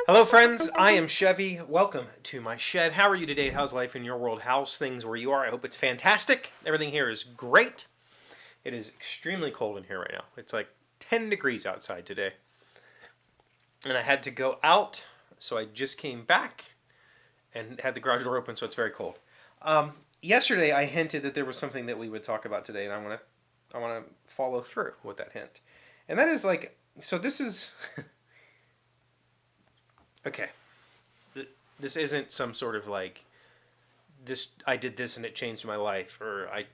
Hello, friends. I am Chevy. Welcome to my shed. How are you today? How's life in your world? How's things where you are? I hope it's fantastic. Everything here is great. It is extremely cold in here right now. It's like 10 degrees outside today. And I had to go out, so I just came back and had the garage door open, so it's very cold. Yesterday, I hinted that there was something that we would talk about today, and I want to follow through with that hint. And that is like, so this is okay. This isn't some sort of like this. I did this and it changed my life, or I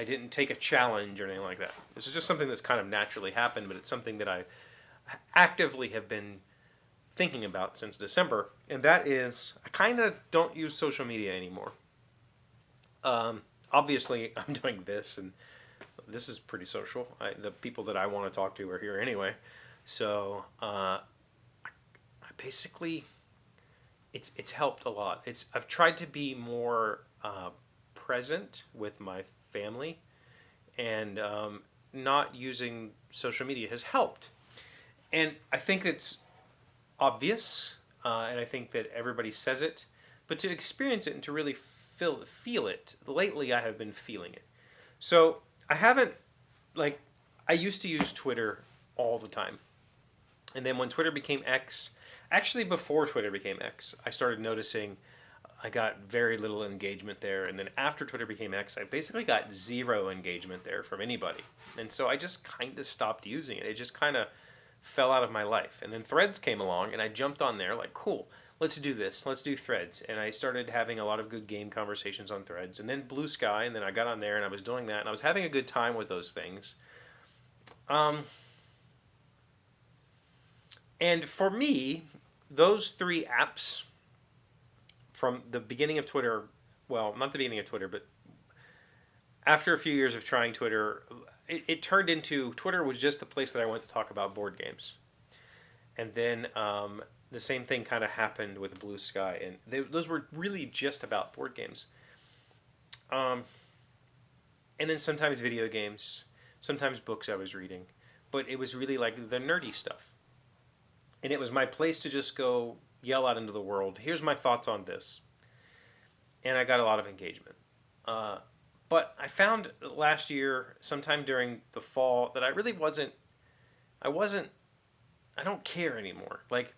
didn't take a challenge or anything like that. This is just something that's kind of naturally happened, but it's something that I actively have been thinking about since December, and that is I kind of don't use social media anymore. Obviously, I'm doing this, and this is pretty social. The people that I want to talk to are here anyway, so I basically it's helped a lot. I've tried to be more present with my family, and not using social media has helped. And I think it's obvious, and I think that everybody says it, but to experience it and to really feel it, lately I have been feeling it. So I haven't, like, I used to use Twitter all the time. And then when Twitter became X, actually before Twitter became X, I started noticing I got very little engagement there. And then after Twitter became X, I basically got zero engagement there from anybody. And so I just kind of stopped using it. It just kind of fell out of my life. And then Threads came along, and I jumped on there like, cool, let's do this. Let's do Threads. And I started having a lot of good game conversations on Threads. And then Blue Sky, and then I got on there and I was doing that, and I was having a good time with those things. And for me, those three apps from the beginning of Twitter, well, not the beginning of Twitter, but after a few years of trying Twitter, it turned into Twitter was just the place that I went to talk about board games. And then the same thing kind of happened with Blue Sky, and those were really just about board games. And then sometimes video games, sometimes books I was reading, but it was really like the nerdy stuff. And it was my place to just go yell out into the world, here's my thoughts on this. And I got a lot of engagement. But I found last year, sometime during the fall, that I wasn't, I don't care anymore. Like,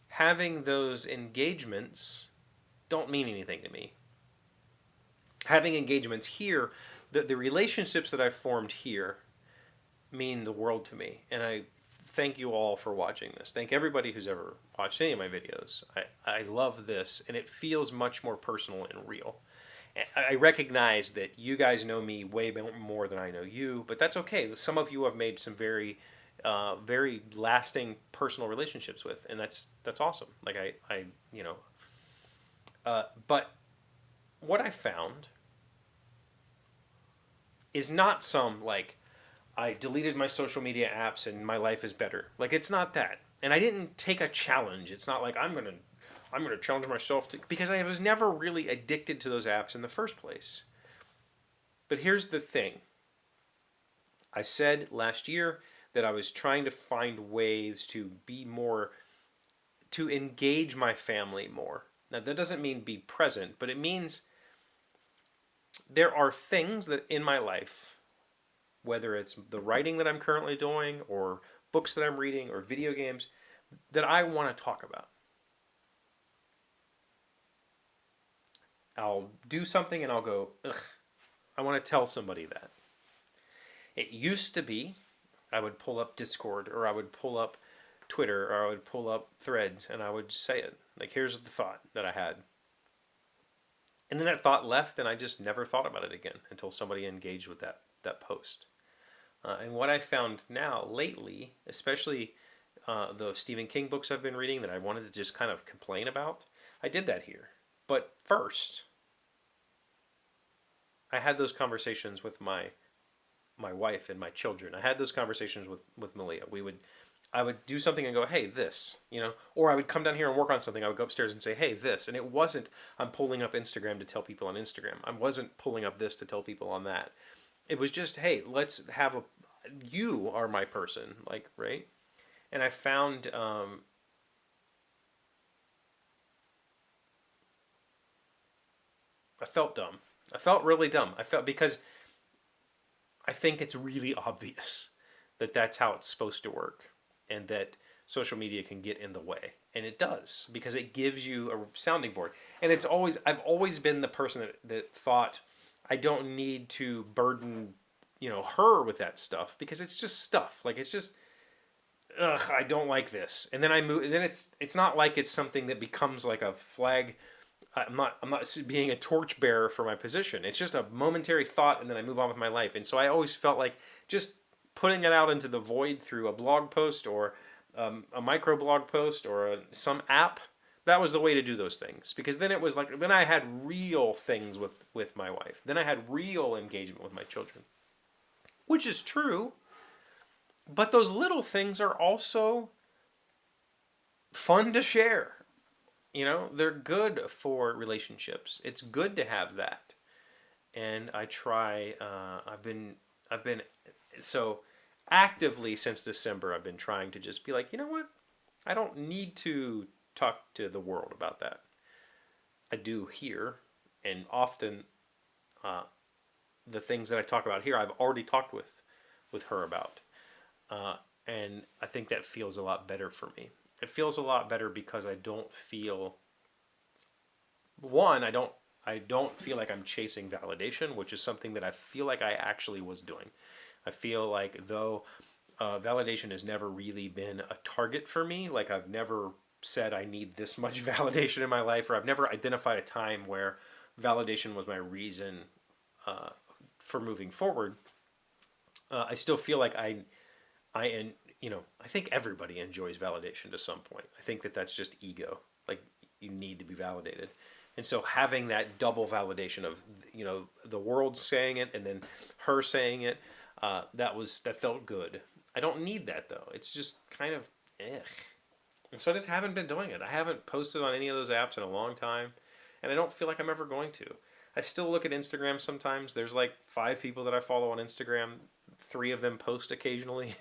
having those engagements don't mean anything to me. Having engagements here, the relationships that I've formed here mean the world to me. And I thank you all for watching this. Thank everybody who's ever watched any of my videos. I love this, and it feels much more personal and real. I recognize that you guys know me way more than I know you, but that's okay. Some of you have made some very, very lasting personal relationships with, and that's awesome. Like but what I found is not some like I deleted my social media apps and my life is better. Like, it's not that. And I didn't take a challenge. It's not like I'm gonna challenge myself to, because I was never really addicted to those apps in the first place. But here's the thing. I said last year that I was trying to find ways to be more, to engage my family more. Now, that doesn't mean be present, but it means there are things that in my life, whether it's the writing that I'm currently doing or books that I'm reading or video games, that I want to talk about. I'll do something and I'll go, ugh, I want to tell somebody that. It used to be I would pull up Discord, or I would pull up Twitter, or I would pull up Threads, and I would say it. Like, here's the thought that I had. And then that thought left, and I just never thought about it again until somebody engaged with that post. And what I found now lately, especially the Stephen King books I've been reading that I wanted to just kind of complain about, I did that here. But first, I had those conversations with my wife and my children. I had those conversations with Malia. I would do something and go, hey, this, or I would come down here and work on something. I would go upstairs and say, hey, this. And it wasn't, I'm pulling up Instagram to tell people on Instagram. I wasn't pulling up this to tell people on that. It was just, hey, let's have you are my person, like, right? And I found I felt dumb. I felt really dumb. I felt because I think it's really obvious that that's how it's supposed to work, and that social media can get in the way, and it does because it gives you a sounding board. And I've always been the person that thought I don't need to burden her with that stuff because it's just stuff. Like it's just ugh, I don't like this. And then I move. And then it's not like it's something that becomes like a flag. I'm not being a torchbearer for my position. It's just a momentary thought, and then I move on with my life. And so I always felt like just putting it out into the void through a blog post or a micro blog post or some app. That was the way to do those things, because then it was like then I had real things with my wife. Then I had real engagement with my children, which is true. But those little things are also fun to share. They're good for relationships. It's good to have that. And I try, I've been so actively since December, I've been trying to just be like, you know what? I don't need to talk to the world about that. I do here, and often the things that I talk about here, I've already talked with her about. And I think that feels a lot better for me. It feels a lot better because I don't feel I don't feel like I'm chasing validation, which is something that I feel like I actually was doing. I feel like though validation has never really been a target for me, like I've never said I need this much validation in my life, or I've never identified a time where validation was my reason for moving forward. I still feel like I think everybody enjoys validation to some point. I think that that's just ego. Like you need to be validated. And so having that double validation of, the world saying it and then her saying it, that felt good. I don't need that though. It's just kind of And so I just haven't been doing it. I haven't posted on any of those apps in a long time, and I don't feel like I'm ever going to. I still look at Instagram sometimes. There's like 5 people that I follow on Instagram. 3 of them post occasionally.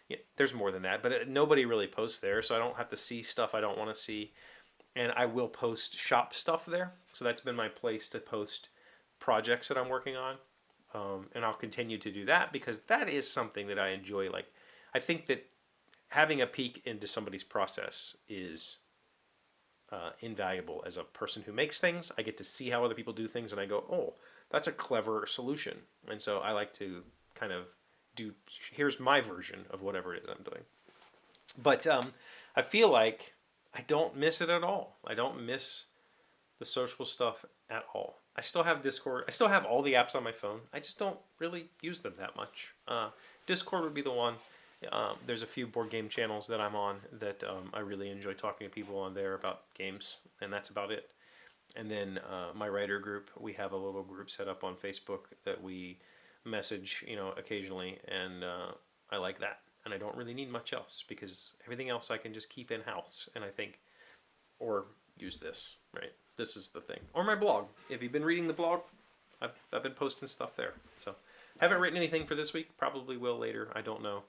Yeah, there's more than that, but nobody really posts there, so I don't have to see stuff I don't want to see. And I will post shop stuff there, so that's been my place to post projects that I'm working on. And I'll continue to do that because that is something that I enjoy. Like, I think that having a peek into somebody's process is invaluable. As a person who makes things, I get to see how other people do things, and I go, oh, that's a clever solution. And so I like to kind of here's my version of whatever it is I'm doing. But I feel like I don't miss it at all. I don't miss the social stuff at all. I still have Discord. I still have all the apps on my phone. I just don't really use them that much. Discord would be the one. There's a few board game channels that I'm on that I really enjoy talking to people on there about games, and that's about it. And then my writer group, we have a little group set up on Facebook that we message, occasionally, and I like that. And I don't really need much else because everything else I can just keep in-house, and I think, or use this, right? This is the thing. Or my blog. If you've been reading the blog, I've been posting stuff there. So, haven't written anything for this week. Probably will later. I don't know.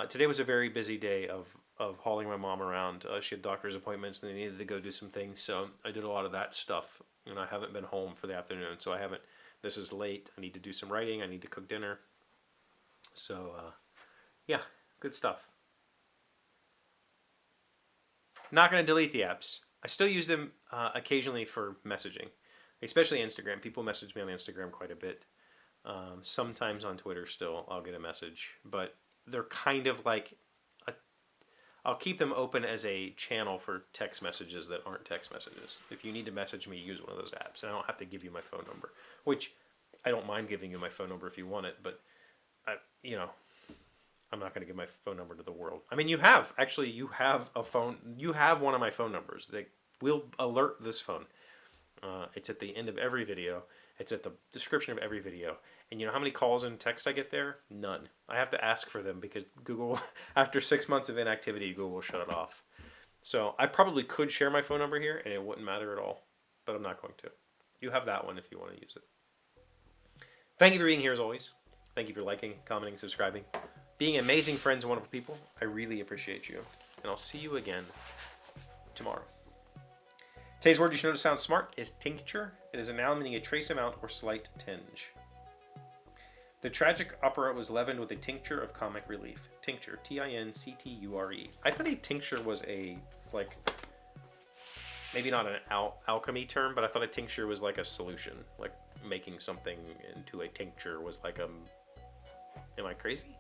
Today was a very busy day of hauling my mom around. She had doctor's appointments and they needed to go do some things, so I did a lot of that stuff. And I haven't been home for the afternoon, so I haven't. This is late. I need to do some writing. I need to cook dinner. So, yeah, good stuff. Not going to delete the apps. I still use them occasionally for messaging, especially Instagram. People message me on Instagram quite a bit. Sometimes on Twitter still I'll get a message, but they're kind of like I'll keep them open as a channel for text messages that aren't text messages. If you need to message me, use one of those apps, and I don't have to give you my phone number, which I don't mind giving you my phone number if you want it, but I'm not going to give my phone number to the world. I mean, you have a phone. You have one of my phone numbers that will alert this phone. It's at the end of every video. It's at the description of every video. And you know how many calls and texts I get there? None. I have to ask for them because Google, after 6 months of inactivity, Google shut it off. So I probably could share my phone number here and it wouldn't matter at all. But I'm not going to. You have that one if you want to use it. Thank you for being here as always. Thank you for liking, commenting, subscribing, being amazing friends and wonderful people. I really appreciate you. And I'll see you again tomorrow. Today's word you should know to sound smart is tincture. It is a noun meaning a trace amount or slight tinge. The tragic opera was leavened with a tincture of comic relief. Tincture, Tincture. I thought a tincture was a, like, maybe not an alchemy term, but I thought a tincture was like a solution. Like making something into a tincture was like a... Am I crazy?